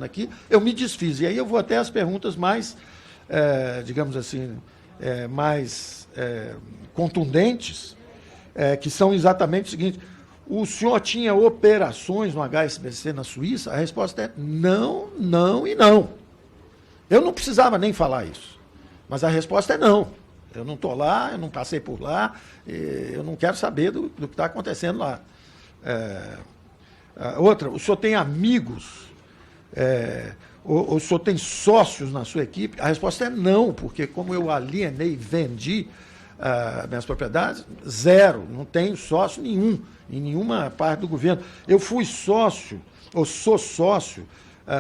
aqui, eu me desfiz. E aí eu vou até às perguntas mais, digamos assim, mais contundentes, que são exatamente o seguinte: o senhor tinha operações no HSBC na Suíça? A resposta é não, não e não. Eu não precisava nem falar isso, mas a resposta é não. Eu não estou lá, eu não passei por lá, eu não quero saber do que está acontecendo lá. Outra, o senhor tem amigos, o senhor tem sócios na sua equipe? A resposta é não, porque como eu alienei e vendi minhas propriedades, zero, não tenho sócio nenhum, em nenhuma parte do governo. Eu fui sócio, ou sou sócio,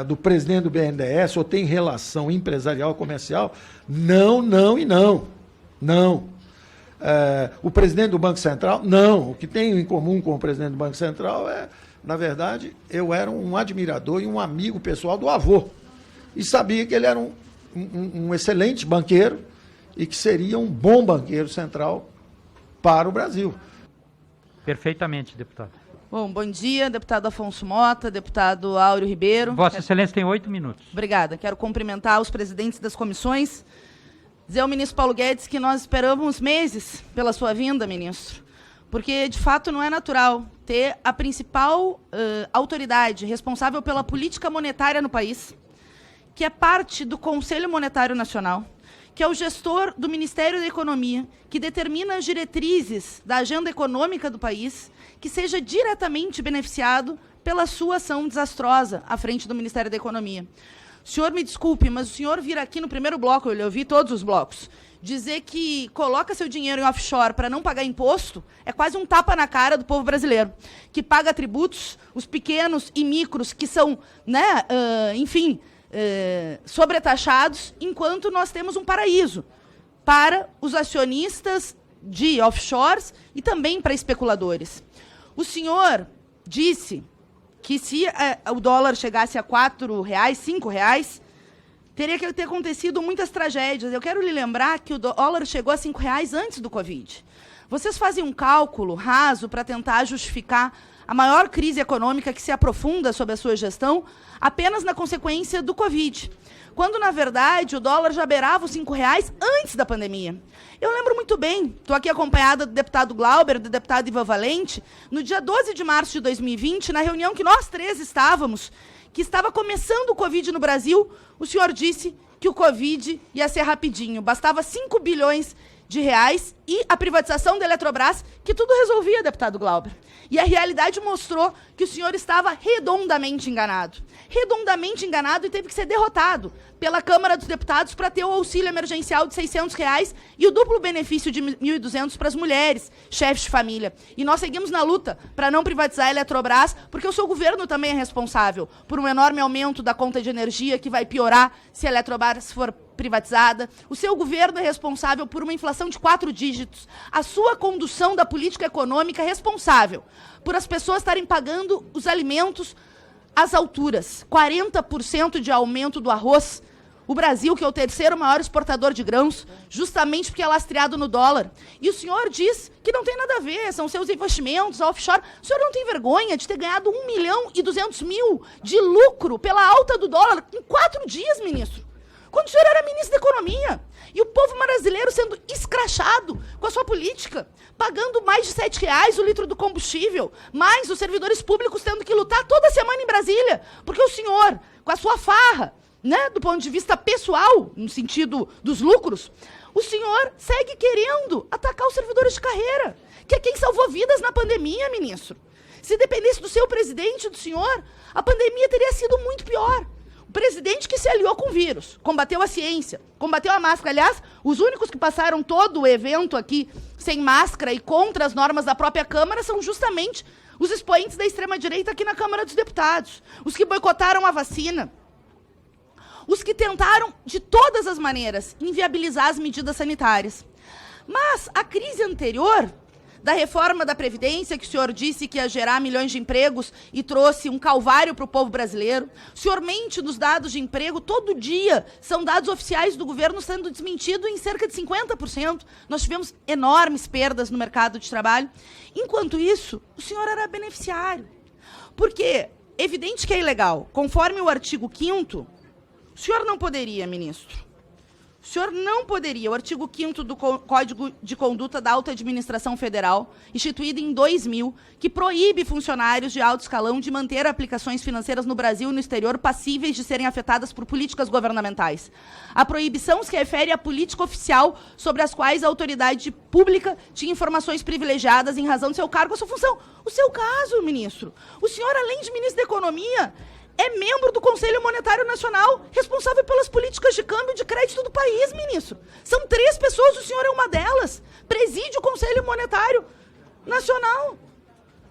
do presidente do BNDES, ou tem relação empresarial, comercial? Não, não e não. Não. O presidente do Banco Central? Não. O que tenho em comum com o presidente do Banco Central na verdade, eu era um admirador e um amigo pessoal do avô. E sabia que ele era um excelente banqueiro e que seria um bom banqueiro central para o Brasil. Perfeitamente, deputado. Bom dia, deputado Afonso Mota, deputado Áureo Ribeiro. Vossa Excelência tem 8 minutos. Obrigada. Quero cumprimentar os presidentes das comissões. Dizer ao ministro Paulo Guedes que nós esperamos meses pela sua vinda, ministro, porque, de fato, não é natural ter a principal autoridade responsável pela política monetária no país, que é parte do Conselho Monetário Nacional, que é o gestor do Ministério da Economia, que determina as diretrizes da agenda econômica do país, que seja diretamente beneficiado pela sua ação desastrosa à frente do Ministério da Economia. O senhor me desculpe, mas o senhor vir aqui no primeiro bloco, eu ouvi todos os blocos, dizer que coloca seu dinheiro em offshore para não pagar imposto é quase um tapa na cara do povo brasileiro, que paga tributos, os pequenos e micros, que são, sobretaxados, enquanto nós temos um paraíso para os acionistas de offshores e também para especuladores. O senhor disse que se o dólar chegasse a R$4, R$5, teria que ter acontecido muitas tragédias. Eu quero lhe lembrar que o dólar chegou a R$5 antes do Covid. Vocês fazem um cálculo raso para tentar justificar a maior crise econômica que se aprofunda sob a sua gestão apenas na consequência do Covid, quando, na verdade, o dólar já beirava os R$5 antes da pandemia. Eu lembro muito bem, estou aqui acompanhada do deputado Glauber, do deputado Ivan Valente, no dia 12 de março de 2020, na reunião que nós três estávamos, que estava começando o Covid no Brasil, o senhor disse que o Covid ia ser rapidinho, bastava 5 bilhões de reais e a privatização da Eletrobras, que tudo resolvia, deputado Glauber. E a realidade mostrou que o senhor estava redondamente enganado. Redondamente enganado e teve que ser derrotado pela Câmara dos Deputados para ter o auxílio emergencial de R$600 e o duplo benefício de R$1.200 para as mulheres, chefes de família. E nós seguimos na luta para não privatizar a Eletrobras, porque o seu governo também é responsável por um enorme aumento da conta de energia que vai piorar se a Eletrobras for privatizada. O seu governo é responsável por uma inflação de 4 dígitos. A sua condução da política econômica é responsável por as pessoas estarem pagando os alimentos às alturas. 40% de aumento do arroz. O Brasil, que é o terceiro maior exportador de grãos, justamente porque é lastreado no dólar. E o senhor diz que não tem nada a ver, são seus investimentos, a offshore. O senhor não tem vergonha de ter ganhado 1.200.000 de lucro pela alta do dólar em 4 dias, ministro? Quando o senhor era ministro da Economia, e o povo brasileiro sendo escrachado com a sua política, pagando mais de R$7 o litro do combustível, mais os servidores públicos tendo que lutar toda semana em Brasília, porque o senhor, com a sua farra, do ponto de vista pessoal, no sentido dos lucros, o senhor segue querendo atacar os servidores de carreira, que é quem salvou vidas na pandemia, ministro. Se dependesse do seu presidente e do senhor, a pandemia teria sido muito pior. Presidente que se aliou com o vírus, combateu a ciência, combateu a máscara. Aliás, os únicos que passaram todo o evento aqui sem máscara e contra as normas da própria Câmara são justamente os expoentes da extrema-direita aqui na Câmara dos Deputados, os que boicotaram a vacina, os que tentaram, de todas as maneiras, inviabilizar as medidas sanitárias. Mas a crise anterior da reforma da Previdência, que o senhor disse que ia gerar milhões de empregos e trouxe um calvário para o povo brasileiro. O senhor mente nos dados de emprego, todo dia são dados oficiais do governo sendo desmentidos em cerca de 50%. Nós tivemos enormes perdas no mercado de trabalho. Enquanto isso, o senhor era beneficiário. Porque evidente que é ilegal. Conforme o artigo 5º, o senhor não poderia, ministro. O senhor não poderia. O artigo 5º do Código de Conduta da Alta Administração Federal, instituído em 2000, que proíbe funcionários de alto escalão de manter aplicações financeiras no Brasil e no exterior passíveis de serem afetadas por políticas governamentais. A proibição se refere à política oficial sobre as quais a autoridade pública tinha informações privilegiadas em razão do seu cargo ou sua função. O seu caso, ministro. O senhor, além de ministro da Economia, é membro do Conselho Monetário Nacional, responsável pelas políticas de câmbio e de crédito do país, ministro. São 3 pessoas, o senhor é uma delas. Preside o Conselho Monetário Nacional.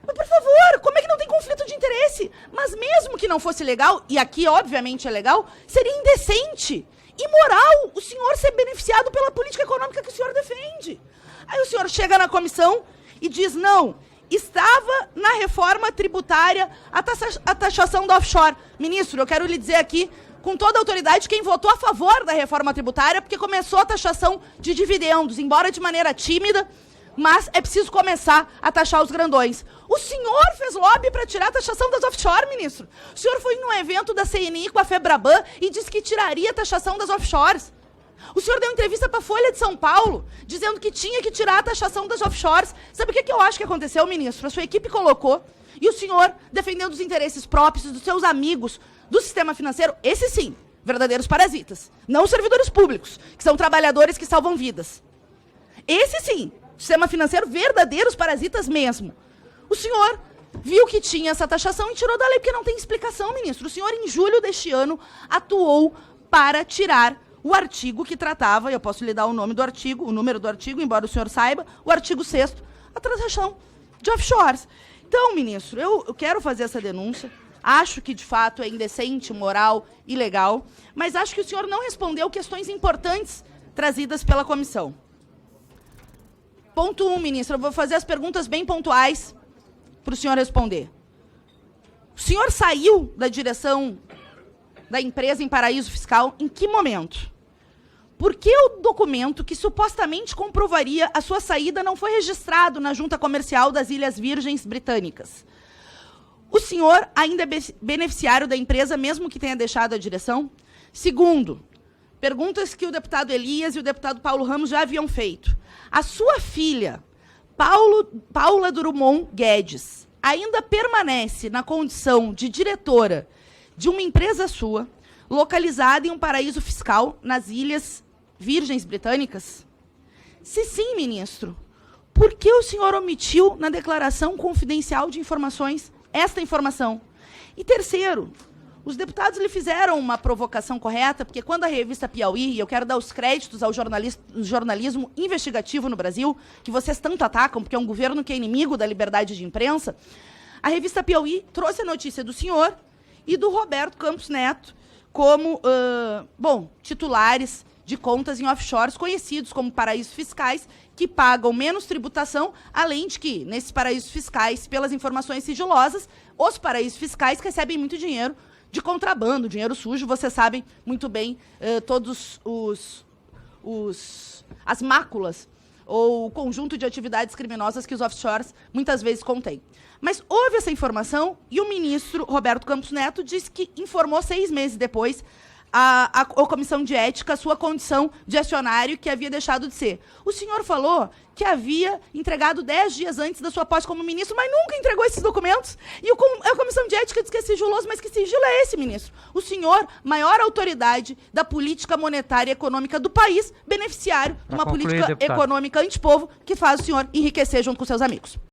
Mas, por favor, como é que não tem conflito de interesse? Mas mesmo que não fosse legal, e aqui obviamente é legal, seria indecente, imoral o senhor ser beneficiado pela política econômica que o senhor defende. Aí o senhor chega na comissão e diz, não, estava na reforma tributária a taxação da offshore. Ministro, eu quero lhe dizer aqui, com toda a autoridade, quem votou a favor da reforma tributária, porque começou a taxação de dividendos, embora de maneira tímida, mas é preciso começar a taxar os grandões. O senhor fez lobby para tirar a taxação das offshore, ministro. O senhor foi num evento da CNI com a FEBRABAN e disse que tiraria a taxação das offshores. O senhor deu entrevista para a Folha de São Paulo, dizendo que tinha que tirar a taxação das offshores. Sabe o que eu acho que aconteceu, ministro? A sua equipe colocou, e o senhor, defendendo os interesses próprios dos seus amigos do sistema financeiro, esses sim, verdadeiros parasitas, não servidores públicos, que são trabalhadores que salvam vidas. Esse sim, sistema financeiro, verdadeiros parasitas mesmo. O senhor viu que tinha essa taxação e tirou da lei, porque não tem explicação, ministro. O senhor, em julho deste ano, atuou para tirar o artigo que tratava, e eu posso lhe dar o nome do artigo, o número do artigo, embora o senhor saiba, o artigo 6º, a taxação de offshores. Então, ministro, eu quero fazer essa denúncia, acho que, de fato, é indecente, imoral, ilegal, mas acho que o senhor não respondeu questões importantes trazidas pela comissão. Ponto 1, ministro, eu vou fazer as perguntas bem pontuais para o senhor responder. O senhor saiu da direção da empresa em paraíso fiscal em que momento? Por que o documento que supostamente comprovaria a sua saída não foi registrado na Junta Comercial das Ilhas Virgens Britânicas? O senhor ainda é beneficiário da empresa, mesmo que tenha deixado a direção? Segundo, perguntas que o deputado Elias e o deputado Paulo Ramos já haviam feito. A sua filha, Paula Drummond Guedes, ainda permanece na condição de diretora de uma empresa sua, localizada em um paraíso fiscal nas Ilhas Virgens Britânicas? Se sim, ministro, por que o senhor omitiu na declaração confidencial de informações esta informação? E terceiro, os deputados lhe fizeram uma provocação correta, porque quando a revista Piauí, e eu quero dar os créditos ao jornalismo investigativo no Brasil, que vocês tanto atacam, porque é um governo que é inimigo da liberdade de imprensa, a revista Piauí trouxe a notícia do senhor e do Roberto Campos Neto como, titulares de contas em offshores, conhecidos como paraísos fiscais, que pagam menos tributação, além de que, nesses paraísos fiscais, pelas informações sigilosas, os paraísos fiscais recebem muito dinheiro de contrabando, dinheiro sujo. Vocês sabem muito bem todos as máculas ou o conjunto de atividades criminosas que os offshores muitas vezes contêm. Mas houve essa informação e o ministro Roberto Campos Neto disse que informou 6 meses depois a Comissão de Ética a sua condição de acionário, que havia deixado de ser. O senhor falou que havia entregado 10 dias antes da sua posse como ministro, mas nunca entregou esses documentos. E a Comissão de Ética diz que é sigiloso, mas que sigilo é esse, ministro? O senhor, maior autoridade da política monetária e econômica do país, beneficiário de uma política econômica antipovo que faz o senhor enriquecer junto com seus amigos.